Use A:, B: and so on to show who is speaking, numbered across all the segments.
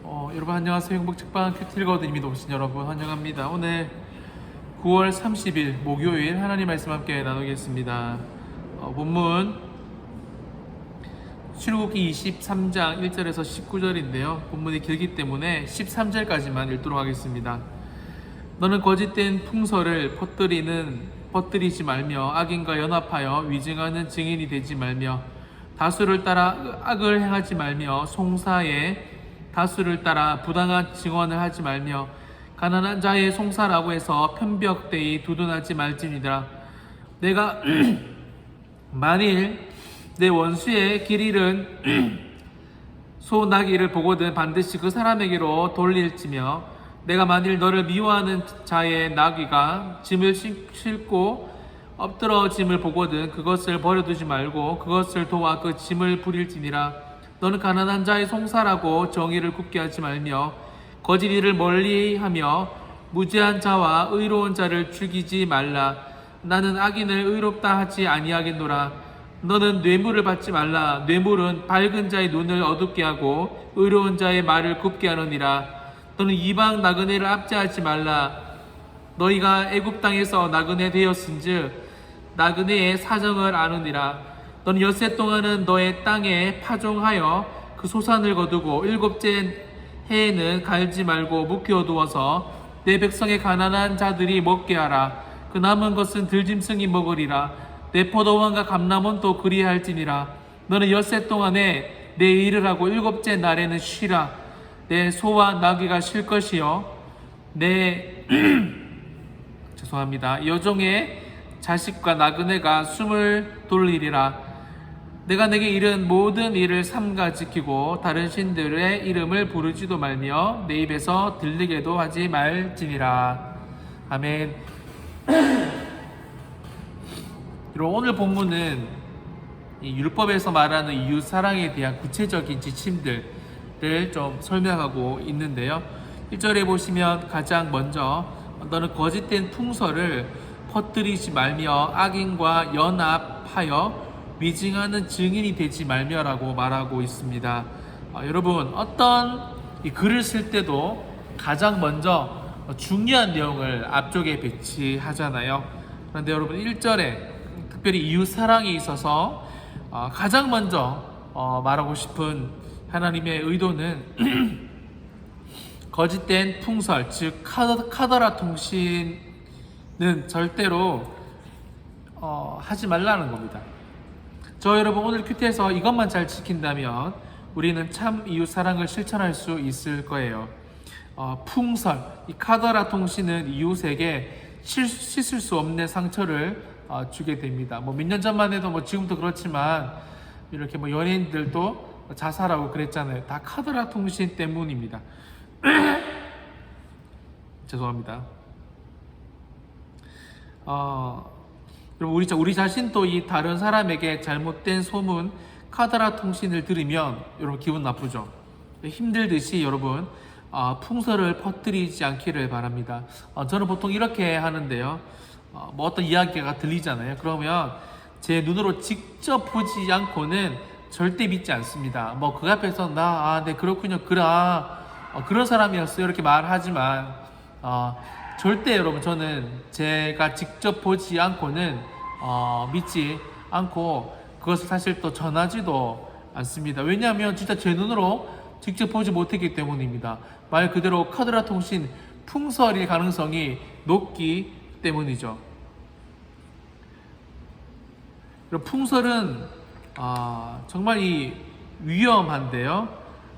A: 여러분 안녕하세요. 행복책방 큐티거든입니다. 오신 여러분 환영합니다. 오늘 9월 30일 목요일 하나님 말씀 함께 나누겠습니다. 본문 출애굽기 23장 1절에서 19절인데요. 본문이 길기 때문에 13절까지만 읽도록 하겠습니다. 너는 거짓된 풍설을 퍼뜨리지 말며 악인과 연합하여 위증하는 증인이 되지 말며 다수를 따라 악을 행하지 말며 송사에 다수를 따라 부당한 증언을 하지 말며 가난한 자의 송사라고 해서 편벽되이 두둔하지 말지니라. 내가 만일 내 원수의 길 잃은 소 나귀를 보거든 반드시 그 사람에게로 돌릴지며 내가 만일 너를 미워하는 자의 나귀가 짐을 싣고 엎드러짐을 보거든 그것을 버려두지 말고 그것을 도와 그 짐을 부릴지니라. 너는 가난한 자의 송사라고 정의를 굽게 하지 말며 거짓 일을 멀리하며 무죄한 자와 의로운 자를 죽이지 말라. 나는 악인을 의롭다 하지 아니하겠노라. 너는 뇌물을 받지 말라. 뇌물은 밝은 자의 눈을 어둡게 하고 의로운 자의 말을 굽게 하느니라. 너는 이방 나그네를 압제하지 말라. 너희가 애굽 땅에서 나그네 되었은즉 나그네의 사정을 아느니라. 너는 엿새 동안은 너의 땅에 파종하여 그 소산을 거두고 일곱째 해에는 갈지 말고 묵혀두어서 내 백성의 가난한 자들이 먹게 하라. 그 남은 것은 들짐승이 먹으리라. 내 포도원과 감람은 또 그리할지니라. 너는 엿새 동안에 내 일을 하고 일곱째 날에는 쉬라. 내 소와 나귀가 쉴 것이요 내 여종의 자식과 나그네가 숨을 돌리리라. 내가 내게 이른 모든 일을 삼가 지키고 다른 신들의 이름을 부르지도 말며 내 입에서 들리게도 하지 말지니라. 아멘. 오늘 본문은 이 율법에서 말하는 이웃 사랑에 대한 구체적인 지침들을 좀 설명하고 있는데요. 1절에 보시면 가장 먼저 너는 거짓된 풍설을 퍼뜨리지 말며 악인과 연합하여 위증하는 증인이 되지 말며라고 말하고 있습니다. 여러분 어떤 이 글을 쓸 때도 가장 먼저 중요한 내용을 앞쪽에 배치하잖아요. 그런데 여러분 1절에 특별히 이웃 사랑에 있어서 가장 먼저 말하고 싶은 하나님의 의도는 거짓된 풍설, 즉 카더라 통신은 절대로 하지 말라는 겁니다. 저 여러분 오늘 큐티에서 이것만 잘 지킨다면 우리는 참 이웃 사랑을 실천할 수 있을 거예요. 풍설, 이 카더라 통신은 이웃에게 씻을 수 없는 상처를 주게 됩니다. 몇 년 전만 해도 지금도 그렇지만 이렇게 연예인들도 자살하고 그랬잖아요. 다 카더라 통신 때문입니다. 죄송합니다. 우리 자신도 이 다른 사람에게 잘못된 소문, 카더라 통신을 들으면 여러분 기분 나쁘죠? 힘들듯이 여러분 풍설을 퍼뜨리지 않기를 바랍니다. 저는 보통 이렇게 하는데요. 어떤 이야기가 들리잖아요. 그러면 제 눈으로 직접 보지 않고는 절대 믿지 않습니다. 그 앞에서 네 그렇군요. 그런 사람이었어요. 이렇게 말하지만 절대 여러분 저는 제가 직접 보지 않고는 믿지 않고 그것을 사실 또 전하지도 않습니다. 왜냐하면 진짜 제 눈으로 직접 보지 못했기 때문입니다. 말 그대로 카더라 통신 풍설일 가능성이 높기 때문이죠. 풍설은 정말 위험한데요.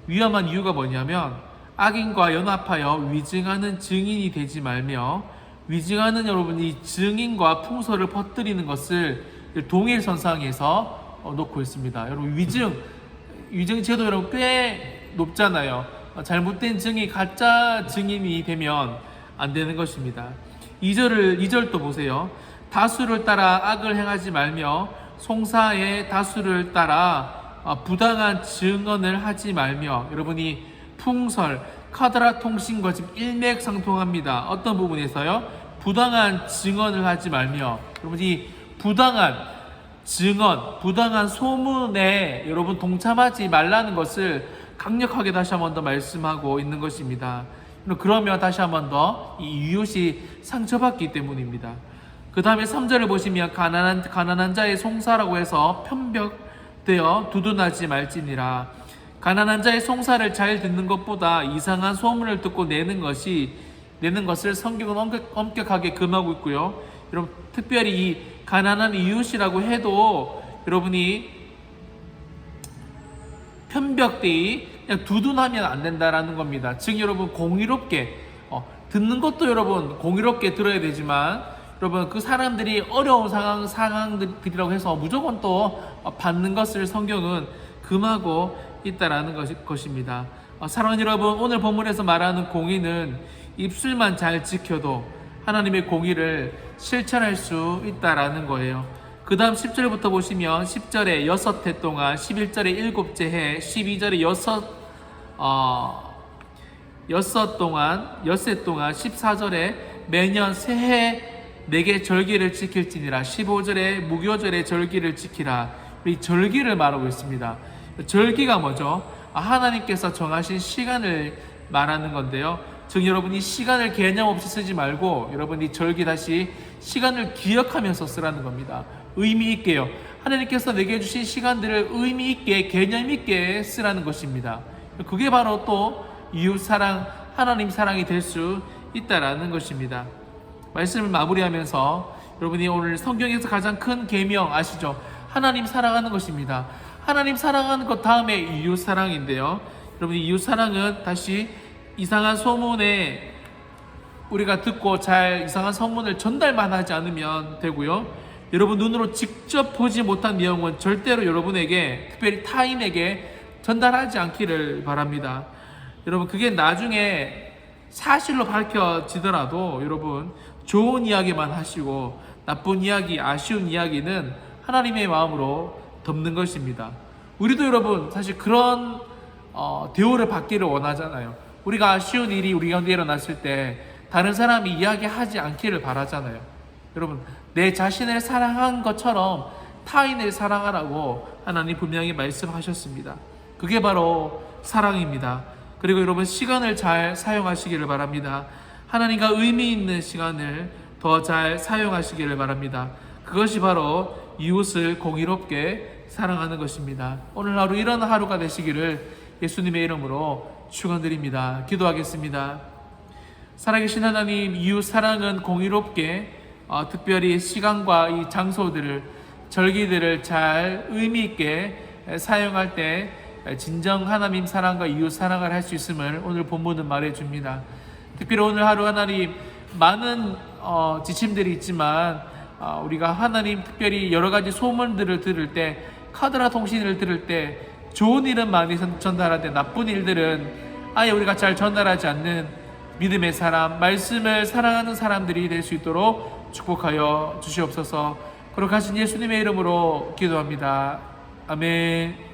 A: 위험한 이유가 뭐냐면 악인과 연합하여 위증하는 증인이 되지 말며 위증하는 여러분이 증인과 풍설을 퍼뜨리는 것을 동일선상에서 놓고 있습니다. 여러분 위증 제도 여러분 꽤 높잖아요. 잘못된 증인, 가짜 증인이 되면 안 되는 것입니다. 2절도 보세요. 다수를 따라 악을 행하지 말며 송사의 다수를 따라 부당한 증언을 하지 말며 여러분이 풍설, 카더라 통신과 지금 일맥상통합니다. 어떤 부분에서요? 부당한 증언을 하지 말며 여러분 이 부당한 증언, 부당한 소문에 여러분 동참하지 말라는 것을 강력하게 다시 한 번 더 말씀하고 있는 것입니다. 그러면 다시 한 번 더 이 이웃이 상처받기 때문입니다. 그 다음에 3절을 보시면 가난한 자의 송사라고 해서 편벽되어 두둔하지 말지니라. 가난한 자의 송사를 잘 듣는 것보다 이상한 소문을 듣고 내는 것을 성경은 엄격하게 금하고 있고요. 여러분, 특별히 이 가난한 이웃이라고 해도 여러분이 편벽되이 그냥 두둔하면 안 된다라는 겁니다. 즉 여러분, 공의롭게 듣는 것도 여러분 공의롭게 들어야 되지만, 여러분 그 사람들이 어려운 상황들이라고 해서 무조건 또 받는 것을 성경은 금하고 있다라는 것입니다. 사랑하는 여러분, 오늘 본문에서 말하는 공의는 입술만 잘 지켜도 하나님의 공의를 실천할 수 있다라는 거예요. 그 다음 10절부터 보시면 10절에 6해 동안, 11절에 7째 해, 12절에 6세 동안, 14절에 매년 새해 내게 절기를 지킬지니라. 15절에 무교절에 절기를 지키라. 이 절기를 말하고 있습니다. 절기가 뭐죠? 하나님께서 정하신 시간을 말하는 건데요. 즉 여러분, 이 시간을 개념 없이 쓰지 말고 여러분 이 절기 다시 시간을 기억하면서 쓰라는 겁니다. 의미 있게요. 하나님께서 내게 주신 시간들을 의미 있게, 개념 있게 쓰라는 것입니다. 그게 바로 또 이웃 사랑, 하나님 사랑이 될 수 있다라는 것입니다. 말씀을 마무리하면서 여러분이 오늘 성경에서 가장 큰 계명 아시죠? 하나님 사랑하는 것입니다. 하나님 사랑하는 것 다음에 이웃 사랑인데요. 여러분, 이웃 사랑은 다시 이상한 소문에 우리가 듣고 잘 이상한 소문을 전달만 하지 않으면 되고요. 여러분 눈으로 직접 보지 못한 내용은 절대로 여러분에게, 특별히 타인에게 전달하지 않기를 바랍니다. 여러분, 그게 나중에 사실로 밝혀지더라도 여러분 좋은 이야기만 하시고 나쁜 이야기, 아쉬운 이야기는 하나님의 마음으로 덮는 것입니다. 우리도 여러분 사실 그런 대우를 받기를 원하잖아요. 우리가 아쉬운 일이 우리 가운데 일어났을 때 다른 사람이 이야기하지 않기를 바라잖아요. 여러분, 내 자신을 사랑한 것처럼 타인을 사랑하라고 하나님 분명히 말씀하셨습니다. 그게 바로 사랑입니다. 그리고 여러분, 시간을 잘 사용하시기를 바랍니다. 하나님과 의미 있는 시간을 더 잘 사용하시기를 바랍니다. 그것이 바로 이웃을 공의롭게 사랑하는 것입니다. 오늘 하루 이런 하루가 되시기를 예수님의 이름으로 축원드립니다. 기도하겠습니다. 살아계신 하나님, 이웃 사랑은 공의롭게 특별히 시간과 이 장소들을, 절기들을 잘 의미 있게 사용할 때 진정 하나님 사랑과 이웃 사랑을 할 수 있음을 오늘 본문은 말해줍니다. 특별히 오늘 하루 하나님, 많은 지침들이 있지만 우리가 하나님 특별히 여러 가지 소문들을 들을 때, 카드라 통신을 들을 때 좋은 일은 많이 전달하되 나쁜 일들은 아예 우리가 잘 전달하지 않는 믿음의 사람, 말씀을 사랑하는 사람들이 될 수 있도록 축복하여 주시옵소서. 거룩하신 예수님의 이름으로 기도합니다. 아멘.